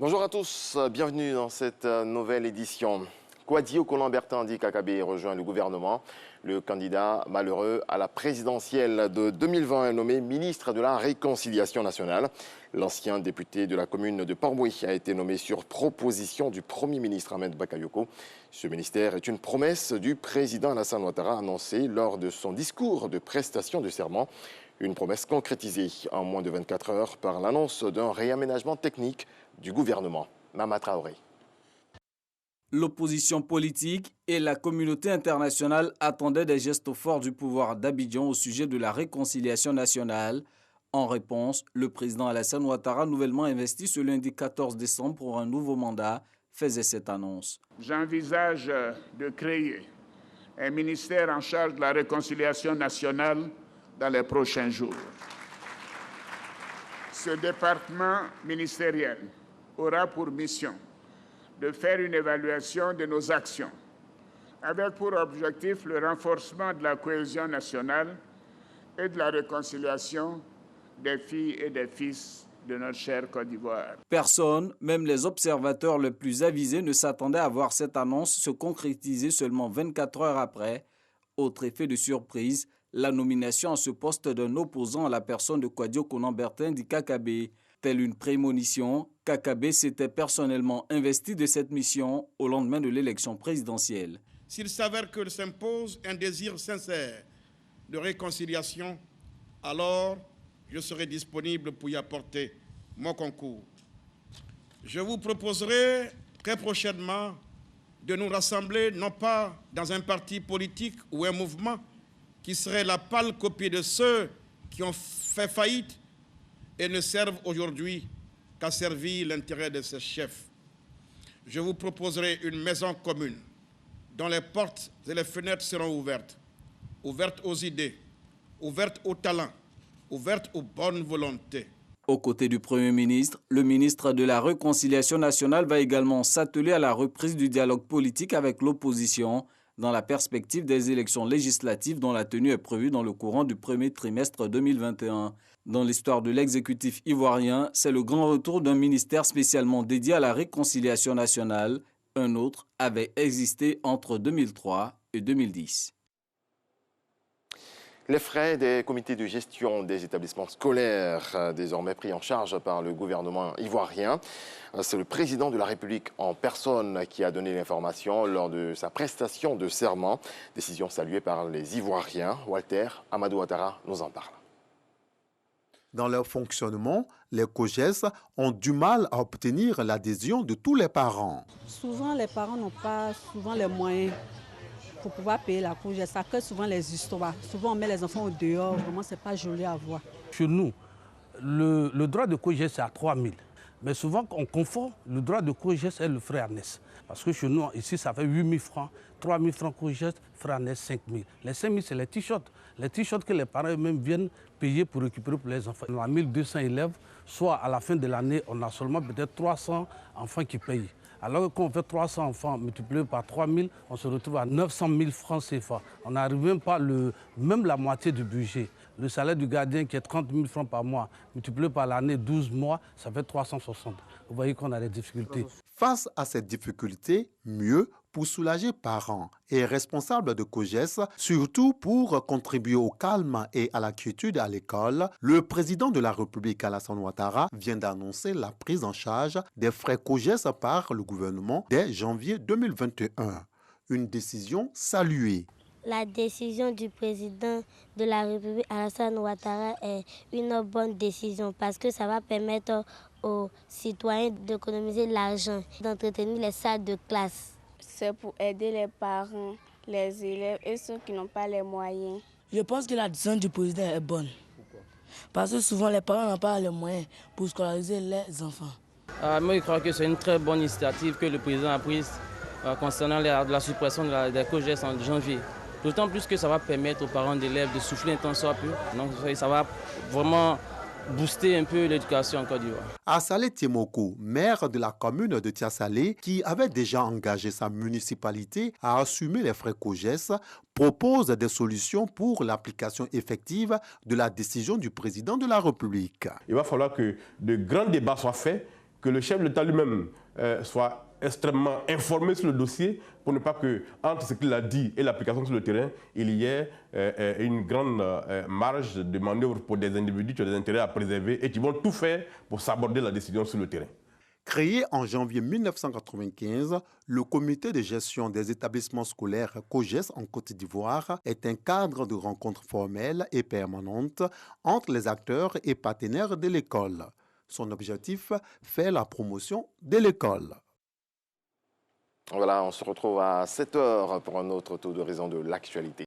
Bonjour à tous, bienvenue dans cette nouvelle édition. Kwadio Konan-Bertin dit Kakabe rejoint le gouvernement. Le candidat malheureux à la présidentielle de 2020 est nommé ministre de la Réconciliation nationale. L'ancien député de la commune de Port-Bouilly a été nommé sur proposition du Premier ministre Ahmed Bakayoko. Ce ministère est une promesse du président Alassane Ouattara annoncée lors de son discours de prestation de serment. Une promesse concrétisée en moins de 24 heures par l'annonce d'un réaménagement technique du gouvernement. Mama Traoré. L'opposition politique et la communauté internationale attendaient des gestes forts du pouvoir d'Abidjan au sujet de la réconciliation nationale. En réponse, le président Alassane Ouattara, nouvellement investi ce lundi 14 décembre pour un nouveau mandat, faisait cette annonce. J'envisage de créer un ministère en charge de la réconciliation nationale dans les prochains jours. Ce département ministériel aura pour mission de faire une évaluation de nos actions, avec pour objectif le renforcement de la cohésion nationale et de la réconciliation des filles et des fils de notre chère Côte d'Ivoire. Personne, même les observateurs les plus avisés, ne s'attendaient à voir cette annonce se concrétiser seulement 24 heures après. Autre effet de surprise, la nomination à ce poste d'un opposant à la personne de Kwadio Konan-Bertin dit Kakabe. Telle une prémonition, Kakabe s'était personnellement investi de cette mission au lendemain de l'élection présidentielle. S'il s'avère que s'impose un désir sincère de réconciliation, alors je serai disponible pour y apporter mon concours. Je vous proposerai très prochainement de nous rassembler non pas dans un parti politique ou un mouvement qui serait la pâle copie de ceux qui ont fait faillite et ne servent aujourd'hui qu'à servir l'intérêt de ses chefs. Je vous proposerai une maison commune dont les portes et les fenêtres seront ouvertes, ouvertes aux idées, ouvertes aux talents, ouvertes aux bonnes volontés. Aux côtés du Premier ministre, le ministre de la Réconciliation nationale va également s'atteler à la reprise du dialogue politique avec l'opposition dans la perspective des élections législatives dont la tenue est prévue dans le courant du premier trimestre 2021. Dans l'histoire de l'exécutif ivoirien, c'est le grand retour d'un ministère spécialement dédié à la réconciliation nationale. Un autre avait existé entre 2003 et 2010. Les frais des comités de gestion des établissements scolaires, désormais pris en charge par le gouvernement ivoirien. C'est le président de la République en personne qui a donné l'information lors de sa prestation de serment. Décision saluée par les Ivoiriens. Walter Amadou Ouattara nous en parle. Dans leur fonctionnement, les COJES ont du mal à obtenir l'adhésion de tous les parents. Souvent, les parents n'ont pas souvent les moyens pour pouvoir payer la COJES. Ça crée souvent les histoires. Souvent, on met les enfants au dehors. Vraiment, ce n'est pas joli à voir. Chez nous, le droit de COJES est à 3 000. Mais souvent, on confond le droit de COJES et le frais ANES. Parce que chez nous, ici, ça fait 8 000 francs, 3 000 francs COJES, frais ANES 5 000. Les 5 000, c'est les t-shirts. Les t-shirts que les parents eux-mêmes viennent payer pour récupérer pour les enfants. On a 1 200 élèves, soit à la fin de l'année, on a seulement peut-être 300 enfants qui payent. Alors quand on fait 300 enfants multipliés par 3 000, on se retrouve à 900 000 francs CFA. On n'arrive même pas même la moitié du budget. Le salaire du gardien qui est 30 000 francs par mois, multiplié par l'année 12 mois, ça fait 360. Vous voyez qu'on a des difficultés. Face à ces difficultés, mieux pour soulager parents et responsables de COJES, surtout pour contribuer au calme et à la quiétude à l'école, le président de la République Alassane Ouattara vient d'annoncer la prise en charge des frais COJES par le gouvernement dès janvier 2021. Une décision saluée. La décision du président de la République Alassane Ouattara est une bonne décision parce que ça va permettre aux citoyens d'économiser de l'argent, d'entretenir les salles de classe. C'est pour aider les parents, les élèves et ceux qui n'ont pas les moyens. Je pense que la décision du président est bonne. Pourquoi? Parce que souvent les parents n'ont pas les moyens pour scolariser les enfants. Moi, je crois que c'est une très bonne initiative que le président a prise concernant la suppression des COJES en janvier. D'autant plus que ça va permettre aux parents d'élèves de souffler un temps soit peu. Donc ça va vraiment booster un peu l'éducation en Côte d'Ivoire. Assalé Timoko, maire de la commune de Tiasalé, qui avait déjà engagé sa municipalité à assumer les frais COJES, propose des solutions pour l'application effective de la décision du président de la République. Il va falloir que de grands débats soient faits, que le chef de l'État lui-même soit extrêmement informé sur le dossier pour ne pas que, entre ce qu'il a dit et l'application sur le terrain, il y ait une grande marge de manœuvre pour des individus qui ont des intérêts à préserver et qui vont tout faire pour s'aborder la décision sur le terrain. Créé en janvier 1995, le comité de gestion des établissements scolaires COGES en Côte d'Ivoire est un cadre de rencontres formelles et permanentes entre les acteurs et partenaires de l'école. Son objectif, faire la promotion de l'école. Voilà, on se retrouve à 7 h pour un autre tour d'horizon de l'actualité.